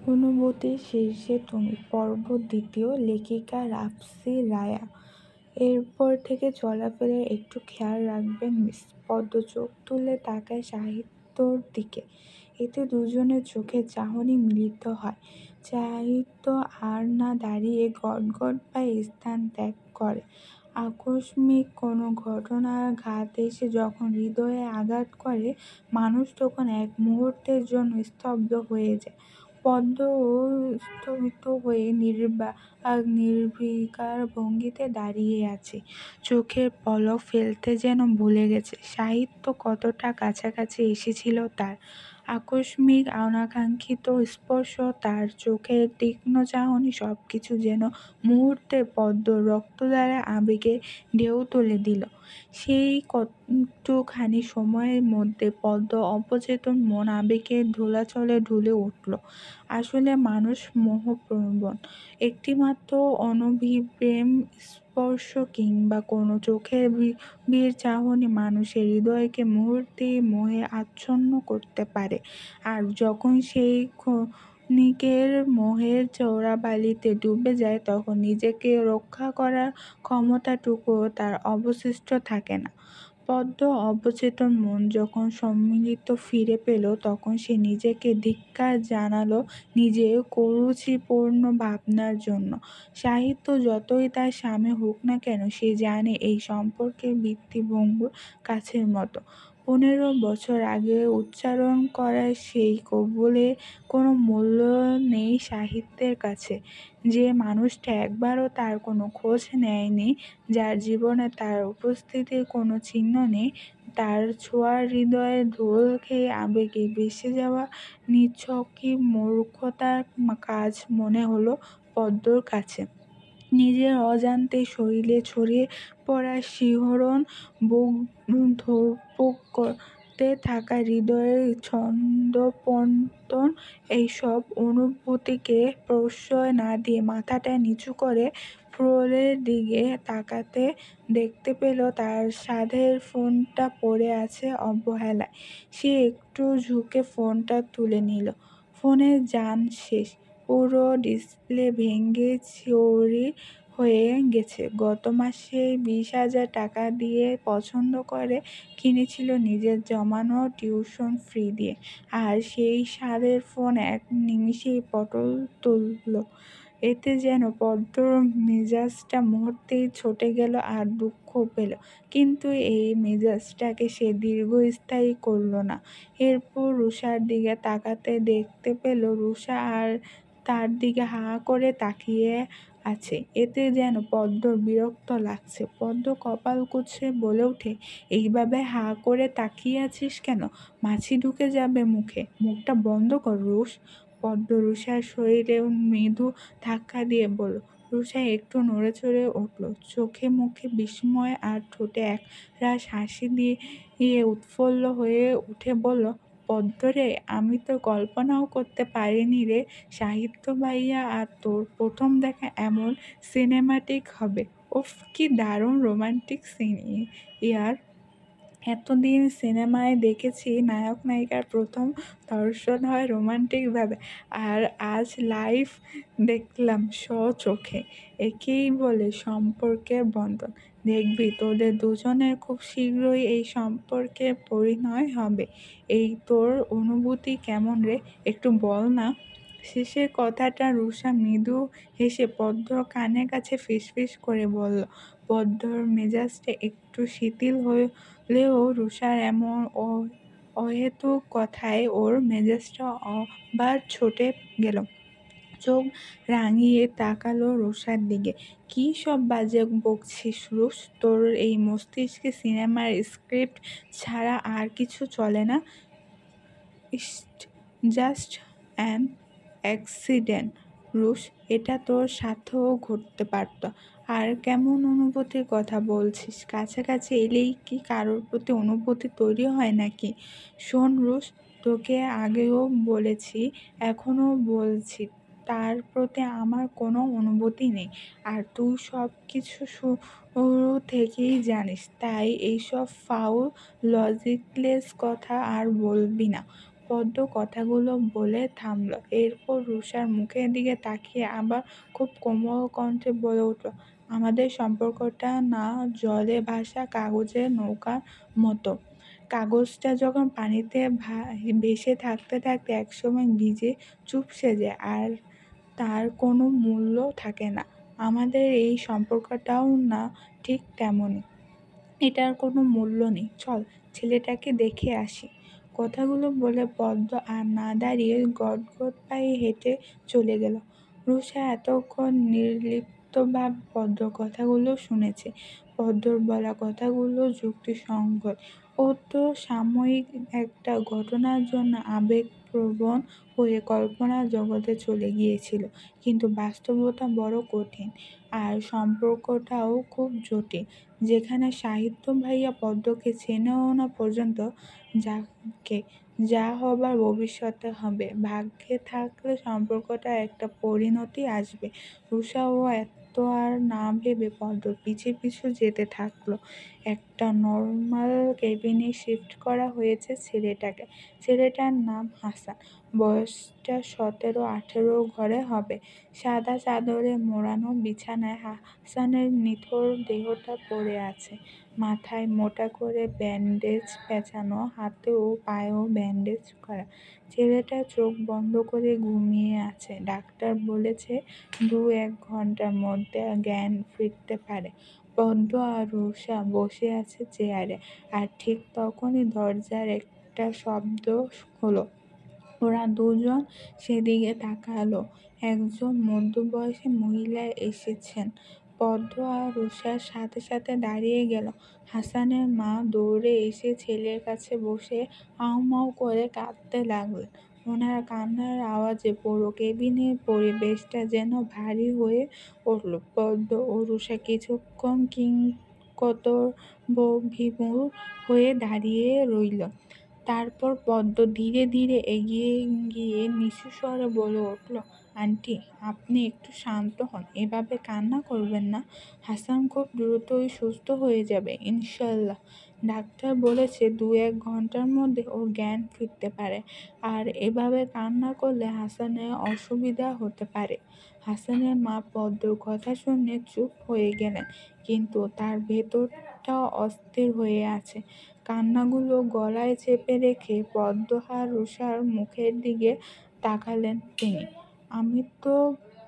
অনুভূতির শীর্ষে তুমি, পর্ব দ্বিতীয়, লেখিকা রাফসি রায়া। এরপর থেকে চলাফেরায় একটু খেয়াল রাখবেন মিস। পদ্ম চোখ তুলে তাকায় সাহিত্যর দিকে। এতে দুজনের চোখের চাহনি মিলিত হয়। সাহিত্য আর না দাঁড়িয়ে গটগট পায়ে স্থান ত্যাগ করে। আকস্মিক কোনো ঘটনার ঘাত এসে যখন হৃদয়ে আঘাত করে, মানুষ তখন এক মুহূর্তের জন্য স্তব্ধ হয়ে যায়। পদ্মও স্থবিত হয়ে নির্বিকার ভঙ্গিতে দাঁড়িয়ে আছে। চোখের পলক ফেলতে যেন ভুলে গেছে সাহিত্য কতটা কাছাকাছি এসেছিল তার। আকস্মিক অনাকাঙ্ক্ষিত স্পর্শ, তার চোখের তীক্ষ্ণ চাহনি সবকিছু যেন মুহূর্তে পদ্মর রক্তদ্বারা আবেগের ঢেউ তুলে দিল। সেই কতখানি সময়ের মধ্যে পদ্ম অবচেতন মন আবেগের ধুলাচলে ঢুলে উঠল। আসলে মানুষ মোহপ্রবণ। একটিমাত্র অনভিপ্রেম স্পর্শ কিংবা কোনো চোখের গভীর চাহনি মানুষের হৃদয়কে মুহূর্তেই মোহে আচ্ছন্ন করতে পারে। আর যখন সেই ক্ষণিকের মোহের চোরাবালিতে ডুবে যায়, তখন নিজেকে রক্ষা করার ক্ষমতাটুকুও তার অবশিষ্ট থাকে না। পদ্ম অবচেতন মন যখন সম্মিলিত ফিরে পেল, তখন সে নিজেকে ধিক্কার জানাল নিজের কুরুচিপূর্ণ ভাবনার জন্য। সাহিত্য যতই তার স্বামী হোক না কেন, সে জানে এই সম্পর্কের ভিত্তি ভঙ্গুর কাছের মতো। 15 বছর আগে উচ্চারণ করা সেই কবুলের কোনো মূল্য নেই সাহিত্যের কাছে। যে মানুষটা একবারও তার কোনো খোঁজ নেয়নি, যার জীবনে তার উপস্থিতির কোনো চিহ্ন নেই, তার ছোঁয়ার হৃদয়ে দোল খেয়ে আবেগে ভেসে যাওয়া নিছকই মূর্খতার কাজ মনে হলো পদ্মর কাছে। নিজের অজান্তে শরীরে ছড়িয়ে পড়া শিহরণ, বুক ধড়ফড় করতে থাকা হৃদয়ের ছন্দপতন, এইসব অনুভূতিকে প্রশ্রয় না দিয়ে মাথাটা নিচু করে ফ্লোরের দিকে তাকাতে দেখতে পেল তার সাধের ফোনটা পড়ে আছে অবহেলায়। সে একটু ঝুঁকে ফোনটা তুলে নিল। ফোনের যান শেষ। পুরো ডিসপ্লে ভেঙে চৌচির হয়ে গেছে। গত মাসে 20,000 টাকা দিয়ে পছন্দ করে কিনেছিল নিজের জমানো টিউশন ফি দিয়ে। আর সেই স্বাদের ফোন এক নিমিষেই পটল তুলল। এতে যেন পদ্মর মেজাজটা মুহূর্তেই চটে গেল আর দুঃখ পেল। কিন্তু এই মেজাজটাকে সে দীর্ঘস্থায়ী করল না। এরপর রুষার দিকে তাকাতে দেখতে পেল রুষা আর তার দিকে হাঁ করে তাকিয়ে আছে। এতে যেন পদ্মর বিরক্ত লাগছে। পদ্ম কপাল কুঁচকে বলে ওঠে, এইভাবে হাঁ করে তাকিয়ে আছিস কেন? মাছি ঢুকে যাবে মুখে। মুখটা বন্ধ কর রুষ। পদ্ম রুষার শরীরে মৃদু ধাক্কা দিয়ে বলল। রুষা একটু নড়েচড়ে উঠল। চোখে মুখে বিস্ময় আর ঠোঁটে একরাশ হাসি দিয়ে উৎফুল্ল হয়ে উঠে বলল, পদ্মরে, আমি তো কল্পনাও করতে পারিনি রে সাহিত্য ভাইয়া আর তোর প্রথম দেখা এমন সিনেমাটিক হবে। উফ, কি দারুণ রোমান্টিক সিন ইয়ার। এতদিন সিনেমায় দেখেছি নায়ক নায়িকার প্রথম দর্শন হয় রোমান্টিকভাবে, আর আজ লাইভ দেখলাম স্বচক্ষে। একেই বলে সম্পর্কের বন্ধন। দেখবি তোদের দুজনের খুব শীঘ্রই এই সম্পর্কের পরিণয় হবে। এই তোর অনুভূতি কেমন রে, একটু বল না। শেষের কথাটা রুষা মৃদু হেসে পদ্মর কানের কাছে ফিসফিস করে বলল। পদ্মর মেজাজটা একটু শিথিল হলেও রুষার এমন অহেতুক কথায় ওর মেজাজটা আবার চটে গেল। চোখ রাঙিয়ে তাকালো রুষার দিকে। কী সব বাজে বকছিস রুষ? তোর এই মস্তিষ্কে সিনেমার স্ক্রিপ্ট ছাড়া আর কিছু চলে না? ইটস জাস্ট অ্যান অ্যাক্সিডেন্ট রুষ। এটা তোর সাথেও ঘটতে পারত। আর কেমন অনুভূতির কথা বলছিস? কাছাকাছি এলেই কি কারোর প্রতি অনুভূতি তৈরি হয় নাকি? শোন রুষ, তোকে আগেও বলেছি, এখনও বলছি, তার প্রতি আমার কোনো অনুভূতি নেই। আর তুই সব কিছু শুরু থেকেই জানিস, তাই এইসব ফাউল লজিকলেস কথা আর বলবি না। পদ্ম কথাগুলো বলে থামল। এরপর রুষার মুখের দিকে তাকিয়ে আবার খুব কোমল কণ্ঠে বলে উঠল, আমাদের সম্পর্কটা না জলে ভাসা কাগজের নৌকার মতো। কাগজটা যখন পানিতে ভেসে থাকতে থাকতে একসময় ভিজে চুপসে যায় আর তার কোনো মূল্য থাকে না। আমাদের এই সম্পর্কটাও না ঠিক তেমনই। এটার কোনো মূল্য নেই। চল ছেলেটাকে দেখে আসি। কথাগুলো বলে পদ্ম আর না দাঁড়িয়ে গটগট পায়ে হেঁটে চলে গেল। রুষা এতক্ষণ নির্লিপ্তভাবে পদ্মর কথাগুলো শুনেছে। পদ্মর বলা কথাগুলো যুক্তিসঙ্গত। ও তো সাময়িক একটা ঘটনার জন্য আবেগপ্রবণ হয়ে কল্পনার জগতে চলে গিয়েছিল, কিন্তু বাস্তবতা বড় কঠিন আর সম্পর্কটাও খুব জটিল। যেখানে সাহিত্য ভাইয়া পদ্মকে চেনেও না পর্যন্ত, যাকে যা হবার ভবিষ্যতে হবে। ভাগ্যে থাকলে সম্পর্কটা একটা পরিণতি আসবে। রুষাও এত আর না ভেবে পদ্মর পিছু পিছু যেতে থাকলো। একটা নর্মাল কেবিনে শিফট করা হয়েছে ছেলেটাকে। ছেলেটার নাম হাসান। বয়সটা 17-18 ঘরে হবে। সাদা চাদরে মোড়ানো বিছানায় হাসানের নিথর দেহটা পড়ে আছে। মাথায় মোটা করে ব্যান্ডেজ পেঁচানো, হাতে ও পায়েও ব্যান্ডেজ করা। ছেলেটা চোখ বন্ধ করে ঘুমিয়ে আছে। ডাক্তার বলেছে 2-1 ঘন্টার মধ্যে জ্ঞান ফিরতে পারে। পদ্ম আর রুষা বসে আছে চেয়ারে, আর ঠিক তখনই দরজার একটা শব্দ হলো। ওরা দুজন সেদিকে তাকালো। একজন মধ্যবয়সী মহিলা এসেছেন। পদ্ম আর রুষার সাথে সাথে দাঁড়িয়ে গেল। হাসানের মা দৌড়ে এসে ছেলের কাছে বসে হাউমাউ করে কাঁদতে লাগলেন। ওনার কান্নার আওয়াজে পুরো কেবিনের পরিবেশটা যেন ভারী হয়ে উঠল। পদ্ম ও রুষা কিছুক্ষণ কিংকর্তব্যবিমূঢ় হয়ে দাঁড়িয়ে রইল। তারপর পদ্ম ধীরে ধীরে এগিয়ে গিয়ে নিচু স্বরে বলে উঠল, আন্টি, আপনি একটু শান্ত হন। এভাবে কান্না করবেন না। হাসান খুব দ্রুতই সুস্থ হয়ে যাবে ইনশাল্লাহ। ডাক্তার বলেছে 2-1 ঘন্টার মধ্যে ওর জ্ঞান ফিরতে পারে। আর এভাবে কান্না করলে হাসানের অসুবিধা হতে পারে। হাসানের মা পদ্মর কথা শুনে চুপ হয়ে গেলেন, কিন্তু তার ভেতরটা অস্থির হয়ে আছে। কান্নাগুলো গলায় চেপে রেখে পদ্ম আর রুষার মুখের দিকে তাকালেন তিনি। আমি তো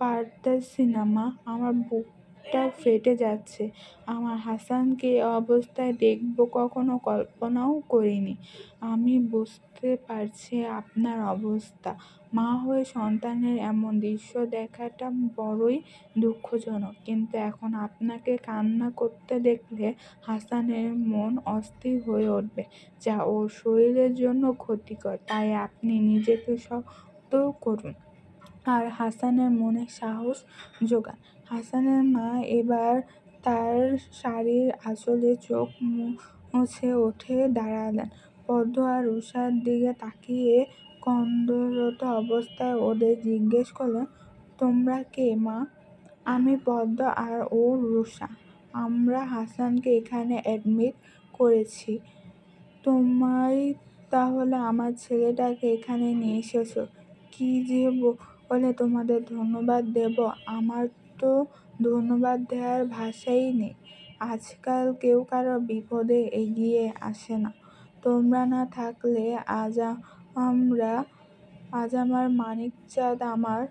পারতেছি না মা, আমার বুকটা ফেটে যাচ্ছে। আমার হাসানকে এ অবস্থায় দেখব কখনো কল্পনাও করিনি। আমি বুঝতে পারছি আপনার অবস্থা। মা হয়ে সন্তানের এমন দৃশ্য দেখাটা বড়ই দুঃখজনক, কিন্তু এখন আপনাকে কান্না করতে দেখলে হাসানের মন অস্থির হয়ে উঠবে, যা ওর শরীরের জন্য ক্ষতিকর। তাই আপনি নিজেকে শক্ত করুন আর হাসানের মনে সাহস জোগান। হাসানের মা এবার তার শাড়ির আঁচলে চোখ মুছে উঠে দাঁড়ালেন। পদ্ম আর রুষার দিকে তাকিয়ে কন্দরত অবস্থায় ওদের জিজ্ঞেস করলেন, তোমরা কে মা? আমি পদ্ম আর ও রুষা। আমরা হাসানকে এখানে অ্যাডমিট করেছি। তোমরাই তাহলে আমার ছেলেটাকে এখানে নিয়ে এসেছো। কি যে বলে তোমাদের ধন্যবাদ দেব। আমার তো ধন্যবাদ দেওয়ার ভাষাই নেই। আজকাল কেউ কারো বিপদে এগিয়ে আসে না। তোমরা না থাকলে আজ আমার মানিকচাঁদ আমার।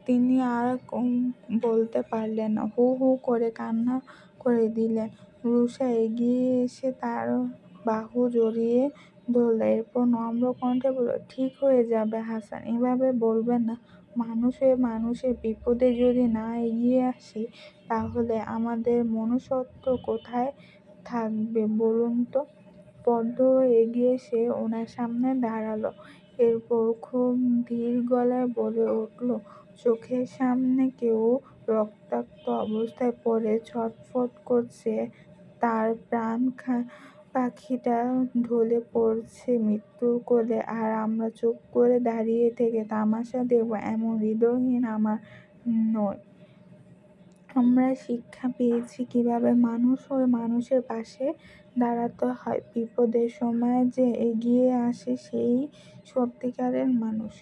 তিনি আর বলতে পারলেন না। হু হু করে কান্না করে দিলেন। রুষা এগিয়ে এসে তার বাহু জড়িয়ে ধরল। এরপর নম্র কণ্ঠে বলল, ঠিক হয়ে যাবে হাসান, এভাবে বলবেন না। মানুষের বিপদে যদি না এগিয়ে আসি, তাহলে আমাদের মনুষ্যত্ব কোথায় থাকবে বলুন তো? পদ্ম এগিয়ে এসে ওনার সামনে দাঁড়ালো। এরপর খুব ধীর গলায় বলে উঠল, চোখের সামনে কেউ রক্তাক্ত অবস্থায় পড়ে ছটফট করছে, তার প্রাণ পাখিটা ঢলে পড়ছে মৃত্যুর কোলে, আর আমরা চুপ করে দাঁড়িয়ে থেকে তামাশা দেখব, এমন হৃদয়হীন আমরা নই। আমরা শিক্ষা পেয়েছি কিভাবে মানুষ হয়ে মানুষের পাশে দাঁড়াতে হয়। বিপদের সময় যে এগিয়ে আসে সেই সত্যিকারের মানুষ।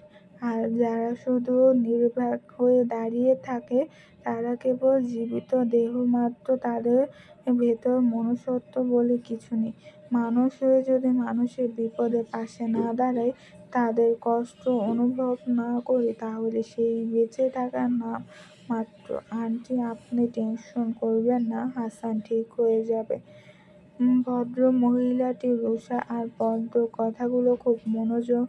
আর যারা শুধু নির্বাক হয়ে দাঁড়িয়ে থাকে তারা কেবল জীবিত দেহ মাত্র, তাদের ভেতর মনুষ্যত্ব বলে কিছু নেই। মানুষ হয়ে যদি মানুষের বিপদে পাশে না দাঁড়াই, তাদের কষ্ট অনুভব না করি, তাহলে সেই বেঁচে থাকার নাম মাত্র। আন্টি, আপনি টেনশন করবেন না, হাসান ঠিক হয়ে যাবে। ভদ্র মহিলাটি রুষা আর পদ্ম কথাগুলো খুব মনোযোগ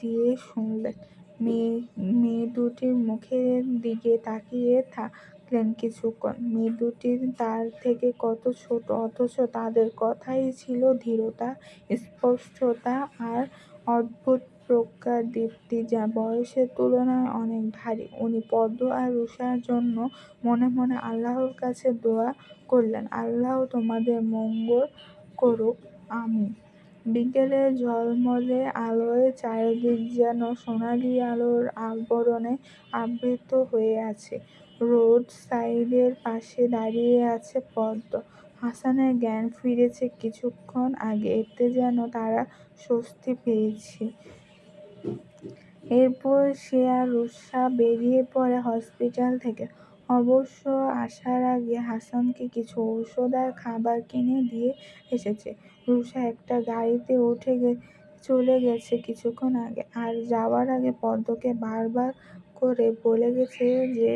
দিয়ে শুনলেন। মেয়ে মেয়ে দুটির মুখের দিকে তাকিয়ে থাকলেন কিছুক্ষণ। মেয়ে দুটি তার থেকে কত ছোট, অথচ তাদের কথাই ছিল ধীরতা, স্পষ্টতা আর অদ্ভুত প্রজ্ঞার দীপ্তি, যা বয়সের তুলনায় অনেক ভারী। উনি পদ্ম আর রুষার জন্য মনে মনে আল্লাহর কাছে দোয়া করলেন, আল্লাহ তোমাদের মঙ্গল করুক, আমিন। বিকেলের ঝলমলে আলোয় চারিদিক যেন সোনালি আলোর আবরণে আবৃত হয়ে আছে। রোড সাইডের পাশে দাঁড়িয়ে আছে পদ্ম। হাসানের জ্ঞান ফিরেছে কিছুক্ষণ আগে, এতে যেন তারা স্বস্তি পেয়েছে। এরপর সে আর রুষা বেরিয়ে পড়ে হসপিটাল থেকে। অবশ্য আসার আগে হাসানকে কিছু ঔষধ আর খাবার কিনে দিয়ে এসেছে। রুষা একটা গাড়িতে উঠে চলে গেছে কিছুক্ষণ আগে, আর যাওয়ার আগে পদ্মকে বারবার করে বলে গেছে যে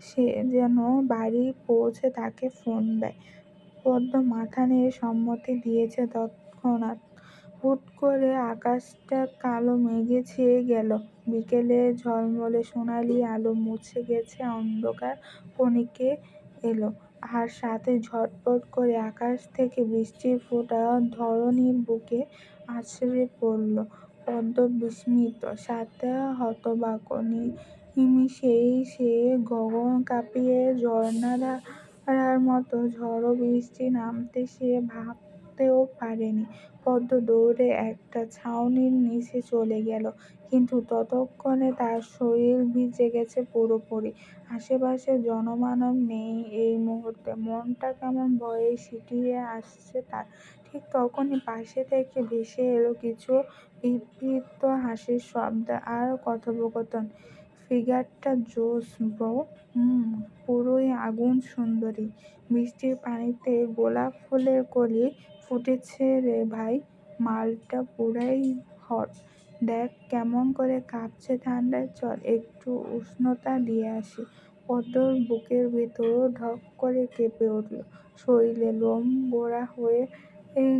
সে যেন বাড়ি পৌঁছে তাকে ফোন দেয়। পদ্ম মাথা নেড়ে সম্মতি দিয়েছে তৎক্ষণাৎ। হুট করে আকাশটা কালো মেঘে ছেয়ে গেল। বিকেলের ঝলমলে সোনালি আলো মুছে গেছে, অন্ধকার কণিকা এলো, আর সাথে ঝটপট করে আকাশ থেকে বৃষ্টির ফোঁটা ধরণীর বুকে আছড়ে পড়ল। পদ্ম বিস্মিত, সাথে হতবাক। নিমিষেই সে গগন কাঁপিয়ে ঝর্ণাধারার মতো ঝড়ো বৃষ্টি নামতে সে ভাবতেও পারেনি। পদ্ম দৌড়ে একটা ছাউনির নিচে চলে গেল, কিন্তু ততক্ষণে তার শরীর ভিজে গেছে পুরোপুরি। আশেপাশে জনমানব নেই এই মুহূর্তে। মনটা কেমন ভয়ে সিঁটিয়ে আসছে তার। ঠিক তখনই পাশে থেকে ভেসে এলো কিছু বিক্ষিপ্ত হাসির শব্দ আর কথোপকথন। ফিগারটা জোশ ব্রো। পুরোই আগুন সুন্দরী। বৃষ্টির পানিতে গোলাপ ফুলের কলি ফুটেছে রে ভাই। মালটা পুরাই হট। দেখ কেমন করে কাঁপছে ঠান্ডায়, চল একটু উষ্ণতা দিয়ে আসি। পদ্মর বুকের ভেতর ধক করে কেঁপে উঠল, শরীরে লোম গোড়া হয়ে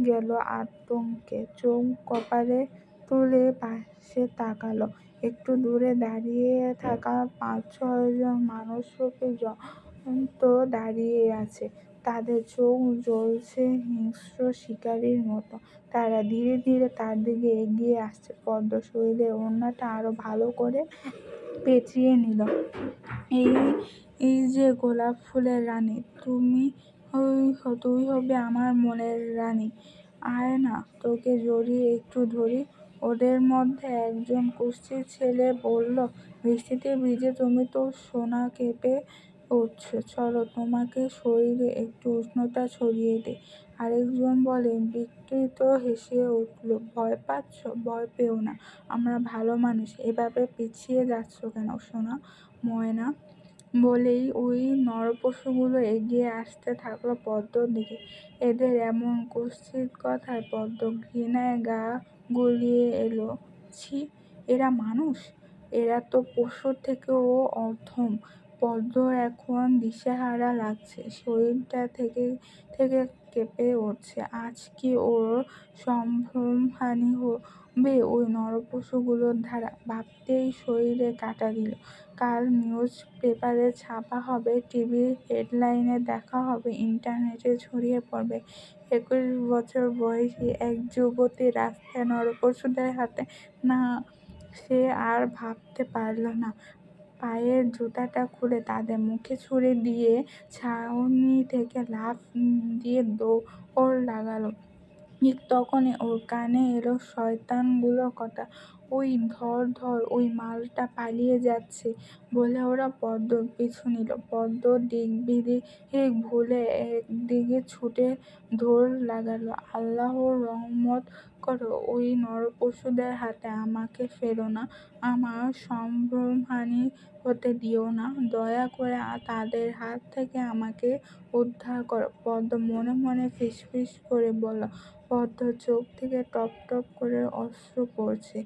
গেল আতঙ্কে। চোখ কপালে তুলে পাশে তাকালো। একটু দূরে দাঁড়িয়ে থাকা ৫-৬ জন মানুষরূপী জন্তু দাঁড়িয়ে আছে। তাদের চোখ জ্বলছে হিংস্র শিকারীর মতো। তারা ধীরে ধীরে তার দিকে এগিয়ে আসছে। পদ্ম শরীরের ওড়নাটা আরো ভালো করে পেঁচিয়ে নিল। এই এই যে গোলাপ ফুলের রানী, তুই হবে আমার মনের রানী। আয় না, তোকে জড়িয়ে একটু ধরি। ওদের মধ্যে একজন কুৎসিত ছেলে বলল, বৃষ্টিতে ভিজে তুমি তো সোনা কেঁপে উঠছো, চলো তোমাকে শরীরে একটু উষ্ণতা ছড়িয়ে দিই। আরেকজন বলে, বিকৃত হেসে উঠল, ভয় পাচ্ছ? ভয় পেও না, আমরা ভালো মানুষ। এভাবে পিছিয়ে যাচ্ছ কেন সোনা ময়না? বলেই ওই নরপশুগুলো এগিয়ে আসতে থাকলো পদ্মর দিকে। এদের এমন কুৎসিত কথায় পদ্ম ঘৃণায় গা গুলিয়ে এলো। ছি, এরা মানুষ? এরা তো পশুর থেকেও অধম। পদ্মর এখন দিশেহারা লাগছে, শরীরটা থেকে থেকে কেঁপে উঠছে। আজ কি ওর সম্ভ্রমহানি হবে ওই নরপশুগুলোর দ্বারা? ভাবতেই শরীরে কাঁটা দিল। কাল নিউজ পেপারে ছাপা হবে, টিভির হেডলাইনে দেখা হবে, ইন্টারনেটে ছড়িয়ে পড়বে। ২১ বছর বয়সী এক যুবতী রাস্তায় নরপশুদের হাতে। না, সে আর ভাবতে পারল না। পায়ের জুতাটা খুলে তাদের মুখে ছুঁড়ে দিয়ে ছাউনি থেকে লাফ দিয়ে দৌড় লাগালো। ঠিক তখনই ওর কানে এলো শয়তানগুলোর কথা। ওই ধর ধর, ওই মালটা পালিয়ে যাচ্ছে বলে ওরা পদ্মর পিছু নিল। পদ্ম দিক বিদিক ভুলে একদিকে ছুটে দৌড় লাগালো। আল্লাহর রহমত করো, ওই নরপশুদের হাতে আমাকে ফেলো না, আমার সম্ভ্রমহানি হতে দিও না, দয়া করে তাদের হাত থেকে আমাকে উদ্ধার করো। পদ্ম মনে মনে ফিসফিস করে বলল। পদ্মর চোখ থেকে টপ টপ করে অশ্রু পড়ছে।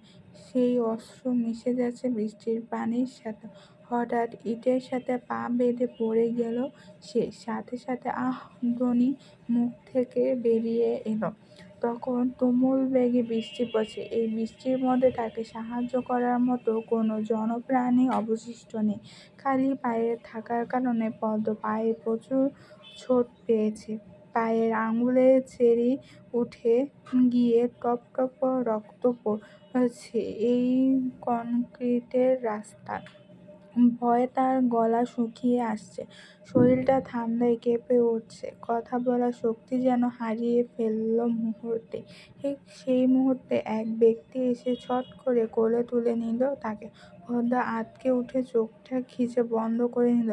সেই অশ্রু মিশে যাচ্ছে বৃষ্টির পানির সাথে। হঠাৎ ইটের সাথে পা বেঁধে পড়ে গেল সে। সাথে সাথে আহ ধ্বনি মুখ থেকে বেরিয়ে এলো। তখন তুমুল বেগে বৃষ্টি পড়ছে। এই বৃষ্টির মধ্যে তাকে সাহায্য করার মতো কোনো জনপ্রাণী অবশিষ্ট নেই। খালি পায়ে থাকার কারণে পদ্ম পায়ে প্রচুর চোট পেয়েছে। পায়ের আঙুলে চেরি উঠে গিয়ে টপ টপ রক্ত পড়ছে এই কংক্রিটের রাস্তায়। ভয়ে তার গলা শুকিয়ে আসছে, শরীরটা ঠান্ডায় কেঁপে উঠছে, কথা বলার শক্তি যেন হারিয়ে ফেলল মুহূর্তে। ঠিক সেই মুহূর্তে এক ব্যক্তি এসে ছট করে কোলে তুলে নিল তাকে। পদ্ম আঁতকে উঠে চোখটা খিচে বন্ধ করে নিল।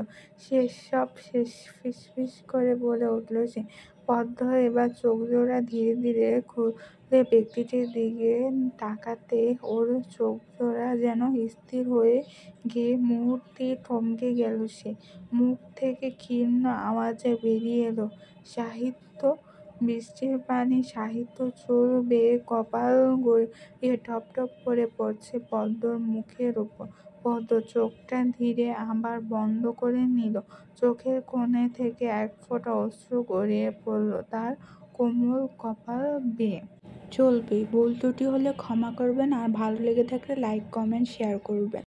সব শেষ, ফিসফিস করে বলে উঠল সে। পদ্ম এবার চোখজোড়া ধীরে ধীরে খুলে ব্যক্তিটির দিকে তাকাতে ওর চোখজোড়া যেন স্থির হয়ে গিয়ে মুহূর্তেই থমকে গেল সে। মুখ থেকে ক্ষীণ আওয়াজে বেরিয়ে এলো, সাহিত্য। বৃষ্টির পানি সাহিত্য চুল বেয়ে কপাল গড়িয়ে টপ টপ করে পড়ছে পদ্মর মুখের ওপর। পদ্ম চোখটা ধীরে আবার বন্ধ করে নিল। চোখের কোণে থেকে এক ফোঁটা অশ্রু গড়িয়ে পড়ল তার কোমল কপাল বেয়ে। চলবে, ভুল ত্রুটি হলে ক্ষমা করবেন, আর ভালো লেগে থাকলে লাইক, কমেন্ট, শেয়ার করবেন।